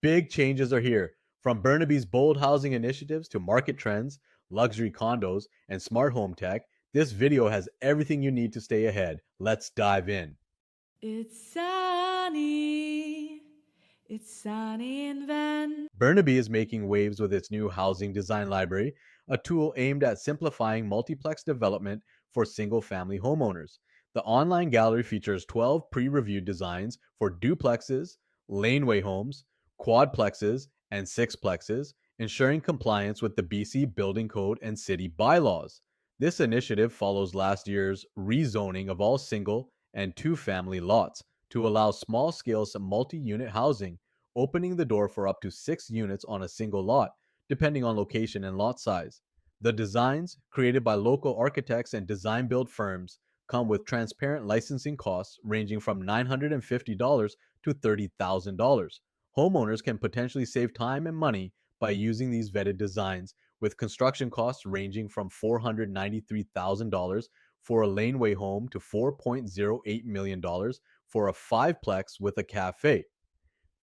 Big changes are here. From Burnaby's bold housing initiatives to market trends, luxury condos, and smart home tech, this video has everything you need to stay ahead. Let's dive in. It's sunny. It's sunny in Van. Burnaby is making waves with its new housing design library, a tool aimed at simplifying multiplex development for single family homeowners. The online gallery features 12 pre reviewed designs for duplexes, laneway homes, quadplexes, and sixplexes, ensuring compliance with the BC Building Code and city bylaws. This initiative follows last year's rezoning of all single and two family lots to allow small scale multi unit housing, opening the door for up to 6 units on a single lot, depending on location and lot size. The designs, created by local architects and design build firms, come with transparent licensing costs ranging from $950 to $30,000. Homeowners can potentially save time and money by using these vetted designs, with construction costs ranging from $493,000 for a laneway home to $4.08 million for a fiveplex with a cafe.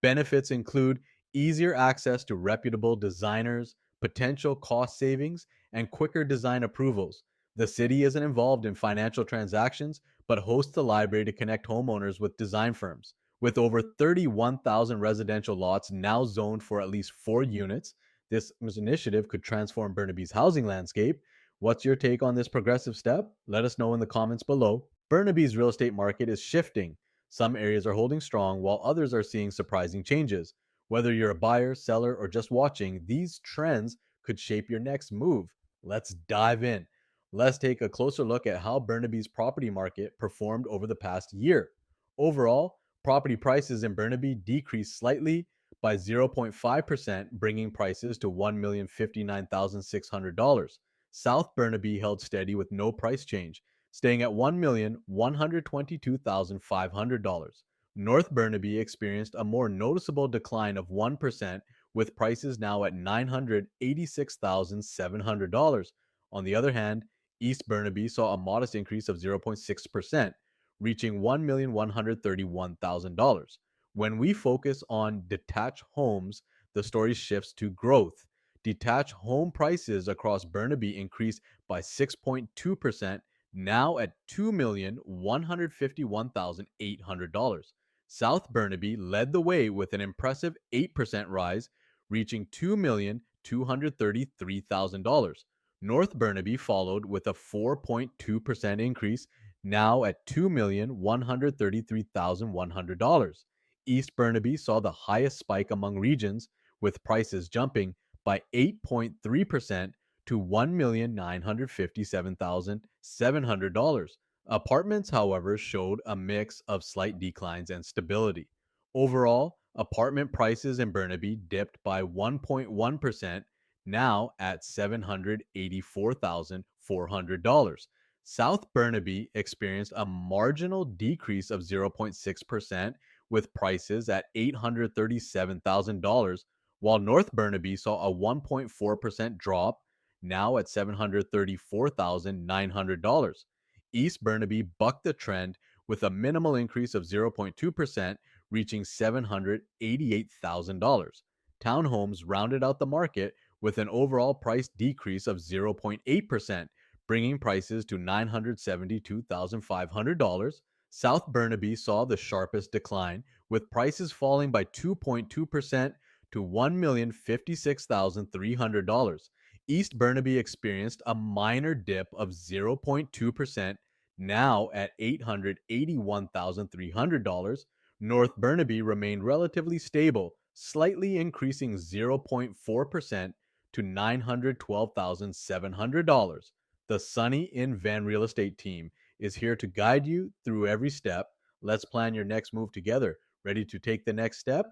Benefits include easier access to reputable designers, potential cost savings, and quicker design approvals. The city isn't involved in financial transactions, but hosts the library to connect homeowners with design firms. With over 31,000 residential lots now zoned for at least 4 units, this initiative could transform Burnaby's housing landscape. What's your take on this progressive step? Let us know in the comments below. Burnaby's real estate market is shifting. Some areas are holding strong while others are seeing surprising changes. Whether you're a buyer, seller, or just watching, these trends could shape your next move. Let's dive in. Let's take a closer look at how Burnaby's property market performed over the past year. Overall, property prices in Burnaby decreased slightly by 0.5%, bringing prices to $1,059,600. South Burnaby held steady with no price change, staying at $1,122,500. North Burnaby experienced a more noticeable decline of 1%, with prices now at $986,700. On the other hand, East Burnaby saw a modest increase of 0.6%, reaching $1,131,000. When we focus on detached homes, the story shifts to growth. Detached home prices across Burnaby increased by 6.2%, now at $2,151,800. South Burnaby led the way with an impressive 8% rise, reaching $2,233,000. North Burnaby followed with a 4.2% increase, now at $2,133,100. East Burnaby saw the highest spike among regions, with prices jumping by 8.3% to $1,957,700. Apartments, however, showed a mix of slight declines and stability. Overall, apartment prices in Burnaby dipped by 1.1%, now at $784,400. South Burnaby experienced a marginal decrease of 0.6%, with prices at $837,000, while North Burnaby saw a 1.4% drop, now at $734,900. East Burnaby bucked the trend with a minimal increase of 0.2%, reaching $788,000. Townhomes rounded out the market with an overall price decrease of 0.8%, bringing prices to $972,500. South Burnaby saw the sharpest decline, with prices falling by 2.2% to $1,056,300. East Burnaby experienced a minor dip of 0.2%, now at $881,300. North Burnaby remained relatively stable, slightly increasing 0.4% to $912,700. The Sunny in Van real estate team is here to guide you through every step. Let's plan your next move together. Ready to take the next step?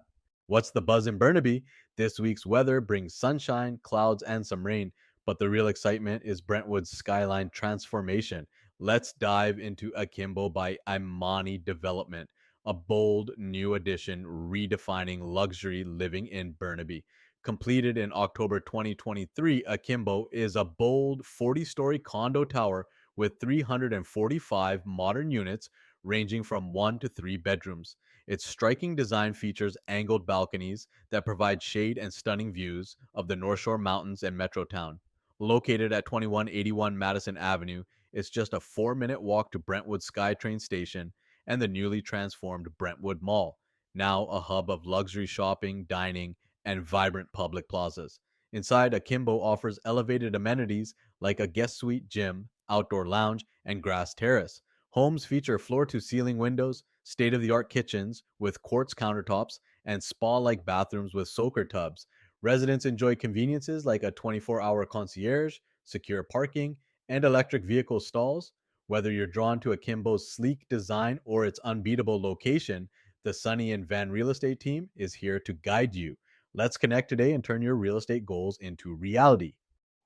What's the buzz in Burnaby? This week's weather brings sunshine, clouds, and some rain, but the real excitement is Brentwood's skyline transformation. Let's dive into Akimbo by Imani Development, a bold new addition redefining luxury living in Burnaby. Completed in October 2023, Akimbo is a bold 40-story condo tower with 345 modern units ranging from 1 to 3 bedrooms. Its striking design features angled balconies that provide shade and stunning views of the North Shore Mountains and Metrotown. Located at 2181 Madison Avenue, it's just a 4-minute walk to Brentwood SkyTrain station and the newly transformed Brentwood Mall, now a hub of luxury shopping, dining, and vibrant public plazas. Inside, Akimbo offers elevated amenities like a guest suite gym, outdoor lounge, and grass terrace. Homes feature floor to ceiling windows, state of the art kitchens with quartz countertops, and spa like bathrooms with soaker tubs. Residents enjoy conveniences like a 24-hour concierge, secure parking, and electric vehicle stalls. Whether you're drawn to Akimbo's sleek design or its unbeatable location, the Sunny and Van real estate team is here to guide you. Let's connect today and turn your real estate goals into reality.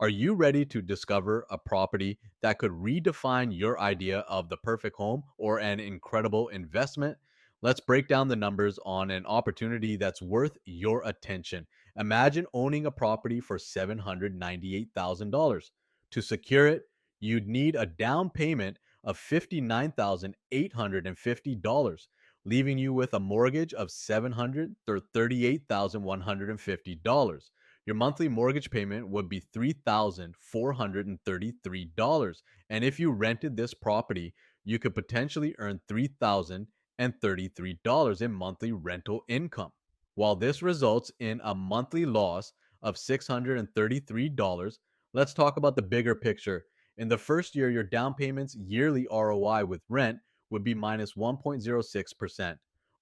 Are you ready to discover a property that could redefine your idea of the perfect home or an incredible investment? Let's break down the numbers on an opportunity that's worth your attention. Imagine owning a property for $798,000. To secure it, you'd need a down payment of $59,850, leaving you with a mortgage of $738,150. Your monthly mortgage payment would be $3,433. And if you rented this property, you could potentially earn $3,033 in monthly rental income. While this results in a monthly loss of $633, let's talk about the bigger picture. In the first year, your down payment's yearly ROI with rent would be minus 1.06%.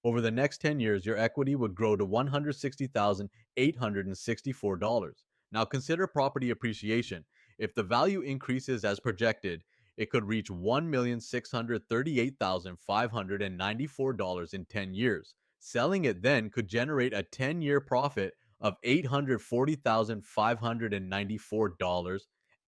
Over the next 10 years, your equity would grow to $160,864. Now consider property appreciation. If the value increases as projected, it could reach $1,638,594 in 10 years. Selling it then could generate a 10-year profit of $840,594.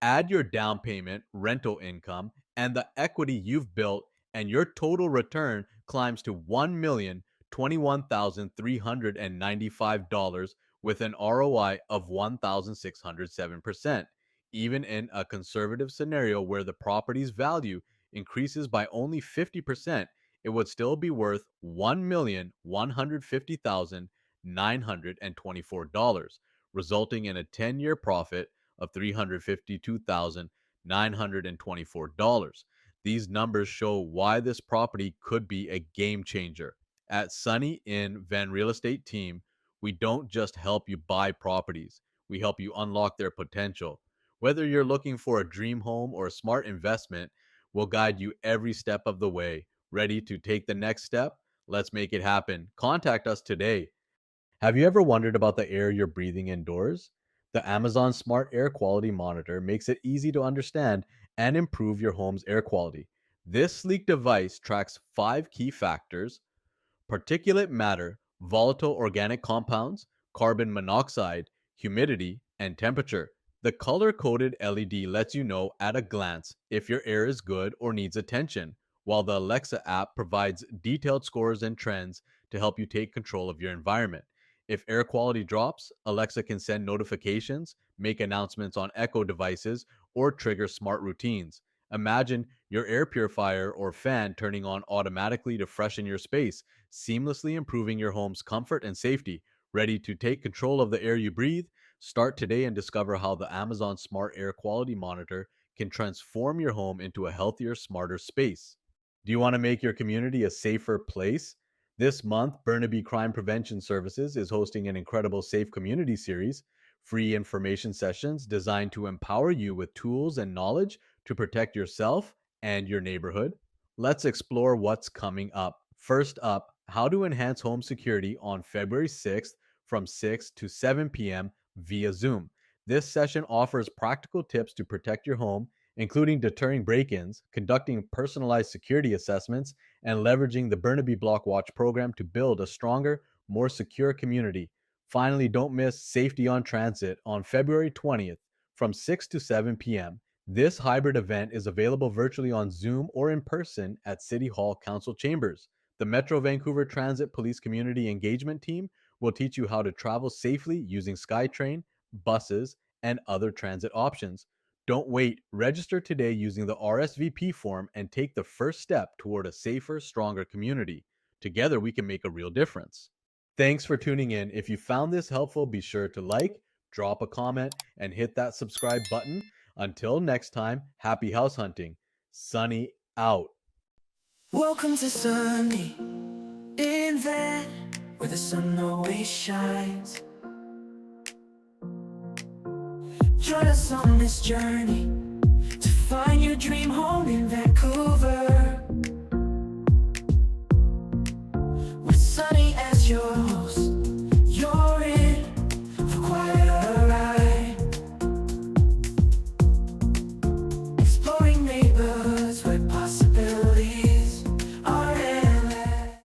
Add your down payment, rental income, and the equity you've built, and your total return climbs to $1,021,395 with an ROI of 1,607%. Even in a conservative scenario where the property's value increases by only 50%, it would still be worth $1,150,924, resulting in a 10-year profit of $352,924. These numbers show why this property could be a game changer. At Sunny in Van Real Estate Team, we don't just help you buy properties, we help you unlock their potential. Whether you're looking for a dream home or a smart investment, we'll guide you every step of the way. Ready to take the next step? Let's make it happen. Contact us today. Have you ever wondered about the air you're breathing indoors? The Amazon Smart Air Quality Monitor makes it easy to understand and improve your home's air quality. This sleek device tracks 5 key factors: particulate matter, volatile organic compounds, carbon monoxide, humidity, and temperature. The color coded LED lets you know at a glance if your air is good or needs attention, while the Alexa app provides detailed scores and trends to help you take control of your environment. If air quality drops, Alexa can send notifications, make announcements on Echo devices, or trigger smart routines. Imagine your air purifier or fan turning on automatically to freshen your space, seamlessly improving your home's comfort and safety. Ready to take control of the air you breathe? Start today and discover how the Amazon Smart Air Quality Monitor can transform your home into a healthier, smarter space. Do you want to make your community a safer place? This month, Burnaby Crime Prevention Services is hosting an incredible Safe Community series, free information sessions designed to empower you with tools and knowledge to protect yourself and your neighborhood. Let's explore what's coming up. First up, how to enhance home security on February 6th from 6 to 7 p.m. via Zoom. This session offers practical tips to protect your home, including deterring break ins, conducting personalized security assessments, and leveraging the Burnaby Block Watch program to build a stronger, more secure community. Finally, don't miss Safety on Transit on February 20th from 6 to 7 p.m. This hybrid event is available virtually on Zoom or in person at City Hall Council Chambers. The Metro Vancouver Transit Police Community Engagement Team will teach you how to travel safely using SkyTrain, buses, and other transit options. Don't wait. Register today using the RSVP form and take the first step toward a safer, stronger community. Together, we can make a real difference. Thanks for tuning in. If you found this helpful, be sure to like, drop a comment, and hit that subscribe button. Until next time, happy house hunting. Sunny out. Welcome to Sunny in Van, where the sun always shines. Join us on this journey